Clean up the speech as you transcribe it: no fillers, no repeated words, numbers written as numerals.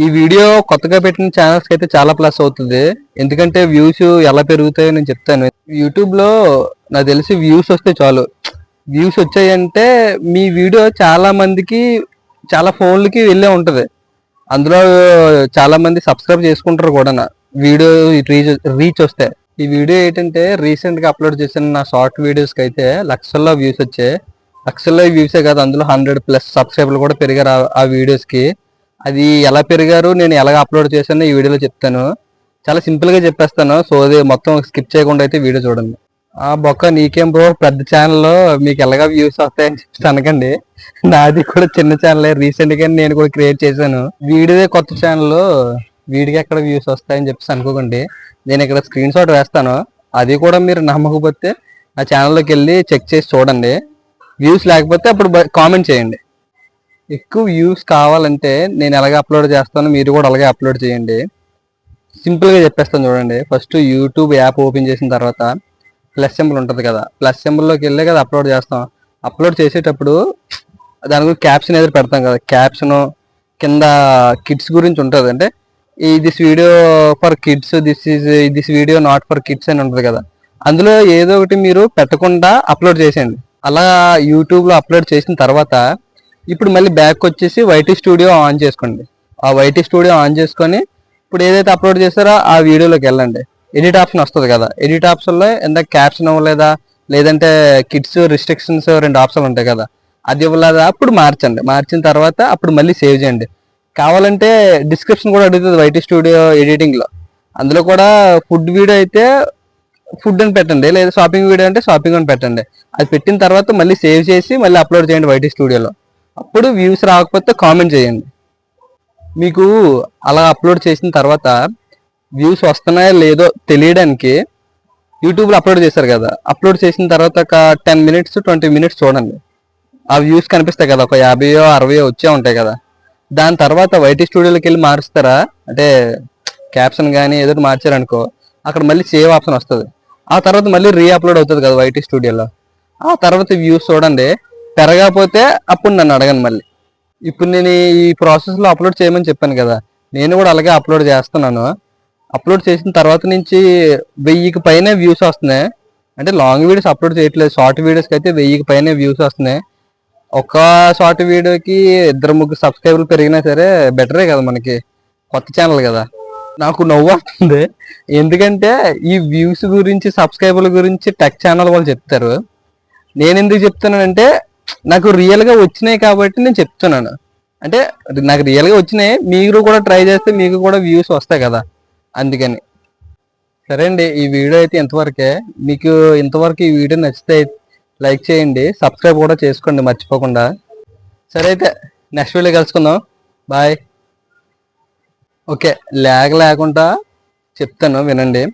ఈ వీడియో కొత్తగా పెట్టిన ఛానల్స్కి అయితే చాలా ప్లస్ అవుతుంది. ఎందుకంటే వ్యూస్ ఎలా పెరుగుతాయో నేను చెప్తాను. యూట్యూబ్లో నాకు తెలిసి వ్యూస్ వస్తే చాలు. వ్యూస్ వచ్చాయంటే మీ వీడియో చాలా మందికి, చాలా ఫోన్లకి వెళ్ళే ఉంటుంది. అందులో చాలా మంది సబ్స్క్రైబ్ చేసుకుంటారు కూడా వీడియో రీచ్ రీచ్ వస్తే. ఈ వీడియో ఏంటంటే రీసెంట్గా అప్లోడ్ చేసిన నా షార్ట్ వీడియోస్కి అయితే లక్షల్లో వ్యూస్ వచ్చాయి. లక్షల్లో వ్యూసే కాదు, అందులో 100+ సబ్స్క్రైబర్లు కూడా పెరిగారు ఆ వీడియోస్కి. అది ఎలా పెరిగారు, నేను ఎలాగ అప్లోడ్ చేశానో ఈ వీడియోలో చెప్తాను. చాలా సింపుల్గా చెప్పేస్తాను. సో అది మొత్తం స్కిప్ చేయకుండా అయితే వీడియో చూడండి. ఆ బొక్క నీకేం బ్రో, పెద్ద ఛానల్లో మీకు ఎలాగా వ్యూస్ వస్తాయని చెప్పి అనకండి. నాది కూడా చిన్న ఛానలే, రీసెంట్గా నేను కూడా క్రియేట్ చేశాను. వీడియోదే కొత్త ఛానల్, వీడికి ఎక్కడ వ్యూస్ వస్తాయని చెప్పేసి అనుకోకండి. నేను ఇక్కడ స్క్రీన్ షాట్ వేస్తాను, అది కూడా మీరు నమ్మకపోతే నా ఛానల్లోకి వెళ్ళి చెక్ చేసి చూడండి. వ్యూస్ లేకపోతే అప్పుడు కామెంట్ చేయండి. ఎక్కువ వ్యూస్ కావాలంటే నేను ఎలాగ అప్లోడ్ చేస్తానో మీరు కూడా అలాగే అప్లోడ్ చేయండి. సింపుల్గా చెప్పేస్తాను చూడండి. ఫస్ట్ యూట్యూబ్ యాప్ ఓపెన్ చేసిన తర్వాత ప్లస్ సింబల్ ఉంటుంది కదా, ప్లస్ సింబల్లోకి వెళ్ళే కదా అప్లోడ్ చేస్తాం. అప్లోడ్ చేసేటప్పుడు దాని గురించి క్యాప్షన్ ఏదో పెడతాం కదా, క్యాప్షన్ కింద కిడ్స్ గురించి ఉంటుంది. అంటే ఈ this video for kids, this video not for kids అని ఉంటుంది కదా, అందులో ఏదో ఒకటి మీరు పెట్టకుండా అప్లోడ్ చేసేయండి. అలా యూట్యూబ్లో అప్లోడ్ చేసిన తర్వాత ఇప్పుడు మళ్ళీ బ్యాక్ వచ్చేసి వైటీ స్టూడియో ఆన్ చేసుకోండి. ఆ వైటీ స్టూడియో ఆన్ చేసుకొని ఇప్పుడు ఏదైతే అప్లోడ్ చేస్తారో ఆ వీడియోలోకి వెళ్ళండి. ఎడిట్ ఆప్షన్ వస్తుంది కదా, ఎడిట్ ఆప్షన్లో ఎంత క్యాప్షన్ ఇవ్వలేదా, లేదంటే కిడ్స్ రిస్ట్రిక్షన్స్ 2 ఆప్షన్లు ఉంటాయి కదా, అది ఇవ్వలేదా అప్పుడు మార్చండి. మార్చిన తర్వాత అప్పుడు మళ్ళీ సేవ్ చేయండి. కావాలంటే డిస్క్రిప్షన్ కూడా అడుగుతుంది వైటీ స్టూడియో ఎడిటింగ్లో, అందులో కూడా ఫుడ్ వీడియో అయితే ఫుడ్ అని పెట్టండి, లేదా షాపింగ్ వీడియో అంటే షాపింగ్ అని పెట్టండి. అది పెట్టిన తర్వాత మళ్ళీ సేవ్ చేసి మళ్ళీ అప్లోడ్ చేయండి వైటీ స్టూడియోలో. అప్పుడు వ్యూస్ రాకపోతే కామెంట్ చేయండి. మీకు అలా అప్లోడ్ చేసిన తర్వాత వ్యూస్ వస్తున్నాయో లేదో తెలియడానికి యూట్యూబ్లో అప్లోడ్ చేశారు కదా, అప్లోడ్ చేసిన తర్వాత ఒక 10 minutes 20 minutes చూడండి. ఆ వ్యూస్ కనిపిస్తాయి కదా, ఒక 50-60 వచ్చే ఉంటాయి కదా. దాని తర్వాత వైటీ స్టూడియోలోకి వెళ్ళి మారుస్తారా అంటే క్యాప్షన్ కానీ ఏదో మార్చారనుకో, అక్కడ మళ్ళీ సేవ్ ఆప్షన్ వస్తుంది. ఆ తర్వాత మళ్ళీ అప్లోడ్ అవుతుంది కదా వైటీ స్టూడియోలో. ఆ తర్వాత వ్యూస్ చూడండి, పెరగకపోతే అప్పుడు నన్ను అడగను మళ్ళీ. ఇప్పుడు నేను ఈ ప్రాసెస్లో అప్లోడ్ చేయమని చెప్పాను కదా, నేను కూడా అలాగే అప్లోడ్ చేస్తున్నాను. అప్లోడ్ చేసిన తర్వాత నుంచి 1000కి పైనే వ్యూస్ వస్తున్నాయి. అంటే లాంగ్ వీడియోస్ అప్లోడ్ చేయట్లేదు, షార్ట్ వీడియోస్కి అయితే 1000కి పైనే వ్యూస్ వస్తున్నాయి. ఒక షార్ట్ వీడియోకి 2-3 సబ్స్క్రైబర్లు పెరిగినా సరే బెటరే కదా, మనకి కొత్త ఛానల్ కదా. నాకు నవ్వు వస్తుంది, ఎందుకంటే ఈ వ్యూస్ గురించి సబ్స్క్రైబర్ల గురించి టెక్ ఛానల్ వాళ్ళు చెప్తారు. నేను ఎందుకు చెప్తున్నానంటే నాకు రియల్గా వచ్చినాయి కాబట్టి నేను చెప్తున్నాను. అంటే నాకు రియల్గా వచ్చినాయి, మీరు కూడా ట్రై చేస్తే మీకు కూడా వ్యూస్ వస్తాయి కదా, అందుకని. సరే అండి, ఈ వీడియో అయితే ఇంతవరకే. మీకు ఇంతవరకు ఈ వీడియో నచ్చితే లైక్ చేయండి, సబ్స్క్రైబ్ కూడా చేసుకోండి మర్చిపోకుండా. సరే అయితే నెక్స్ట్ వీడియో కలుసుకుందాం, బాయ్. ఓకే, లేకుండా చెప్తాను వినండి.